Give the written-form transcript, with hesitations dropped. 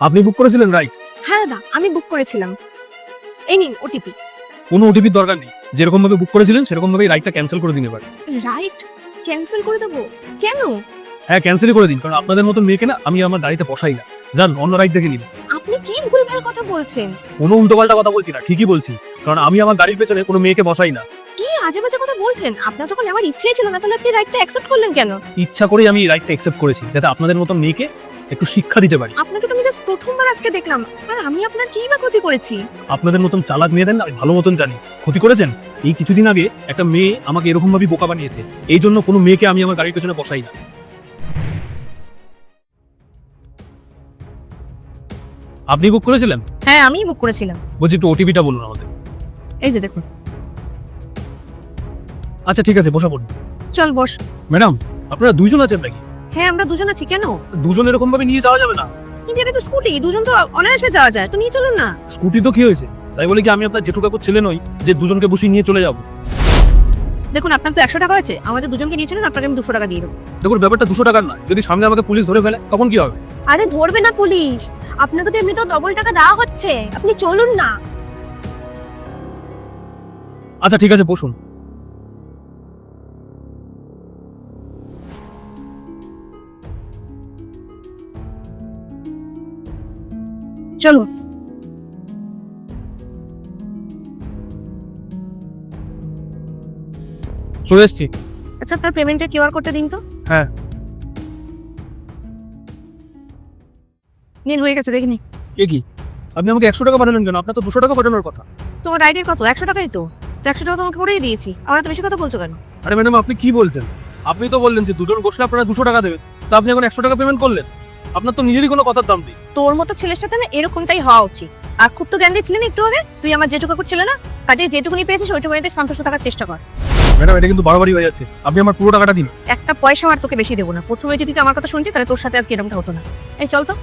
আপনি বুক করেছিলেন রাইট? হ্যাঁ দাদা, আমি বুক করেছিলাম। এই নিন ওটিপি। কোনো ওটিপির দরকার নেই, যেরকম ভাবে বুক করেছিলেন সেরকম ভাবেই রাইডটা ক্যান্সেল করে দিন এবার। রাইট ক্যান্সেল করে দেবো? কেন? হ্যাঁ, ক্যান্সেলই করে দিন, কারণ আপনাদের মতো মেয়েকে না আমি আমার গাড়িতে বসাই না। যান অন্য রাইড দেখে নিন। আপনি কি ভুলভাল কথা বলছেন? কোনো উল্টোপাল্টা কথা বলছি না, ঠিকই বলছি, কারণ আমি আমার গাড়ির পেছনে কোনো মেয়েকে বসাই না। কি আজে বাজে কথা বলছেন? আপনার যখন আমার ইচ্ছেই ছিল না, তাহলে আপনি রাইটটা অ্যাকসেপ্ট করলেন কেন? ইচ্ছা করেই আমি রাইডটা অ্যাকসেপ্ট করেছি, যাতে আপনাদের মতো মেয়েকে একটু শিক্ষা দিতে পারি। আপনাকে তো আমি জাস্ট প্রথমবার আজকে দেখলাম, আর আমি আপনার কি বা ক্ষতি করেছি? আপনাদের মতন চালাক মেয়েদের না আমি ভালো মতন জানি। ক্ষতি করেছেন? এই কিছুদিন আগে একটা মেয়ে আমাকে এরকম ভাবে বোকা বানিয়েছে, এই জন্য কোনো মেয়েকে আমি আমার গাড়ির পেছনে বসাই না। আপনি বুক করেছিলেন? হ্যাঁ, আমিই বুক করেছিলাম। বলছি একটু ওটিপিটা বলুন আমাদের। এই যে দেখুন। আচ্ছা ঠিক আছে, বসা পড়ুন। চল বস। ম্যাডাম, আপনারা দুইজন আছেন নাকি? হ্যাঁ, আমরা দুজন আছি। কেন? দুজন এরকম ভাবে নিয়ে যাওয়া যাবে না। কিন্তু এটা তো স্কুটি, দুজন তো অনায়াসে যাওয়া যায়, তো নিয়ে চলুন না। স্কুটি তো কি হয়েছে, তাই বলে কি আমি আপনার জেঠু কাকুর ছেলে নই যে দুজনকে বসিয়ে নিয়ে চলে যাবো? দেখুন, আপনার তো 100 টাকা হয়েছে, আমাদের দুজনকে নিয়ে চলুন, আপনাকে আমি 200 টাকা দিয়ে দেবো। দেখুন, ব্যাপারটা 200 টাকার নয়, যদি সামনে আমাকে পুলিশ ধরে ফেলে তখন কি হবে? আরে ধরবে না পুলিশ, আপনাকে তো এমনি তো ডবল টাকা দেওয়া হচ্ছে, আপনি চলুন না। আচ্ছা ঠিক আছে, বসুন। চলো। চলে এসছি। আচ্ছা, আপনার পেমেন্টের কিউআর কোডটা দিন তো। হ্যাঁ। নিন, হয়ে গেছে, দেখে নি। এ কি, আপনি আমাকে 100 টাকা পাঠালেন কেন? আপনার তো 200 টাকা পাঠানোর কথা। তোমার রাইডের কত? 100 টাকাই তো। 100 টাকা তোমাকে করেই দিয়েছি, আর এত বেশি কথা বলছো কেন? আরে ম্যাডাম, আপনি কি বলতেন? আপনি তো বললেন যে দুজন বসলে আপনারা 200 টাকা দেবেন, তা আপনি এখন 100 টাকা পেমেন্ট করলেন। আপনার তো নিজেরই কোনো কথার দাম নেই। তোর মতো ছেলের সাথে না এরকমটাই হওয়া উচিত। আর খুব তো জ্ঞান দিচ্ছিলেন একটু আগে, তুই আমার জেঠু কাকুর ছেলে না, কাজে যেটুকুনি পেয়েছিস ওইটুকুনিতে সন্তুষ্ট থাকার চেষ্টা কর। ম্যাডাম, এটা কিন্তু বাড়াবাড়ি হয়ে যাচ্ছে, আপনি আমার পুরো টাকাটা দিন। একটা পয়সা আর তোকে বেশি দেবো না। প্রথমে যদি তুই আমার কথা শুনতি, তাহলে তোর সাথে আজকে এরকমটা হতো না। এই চল তো।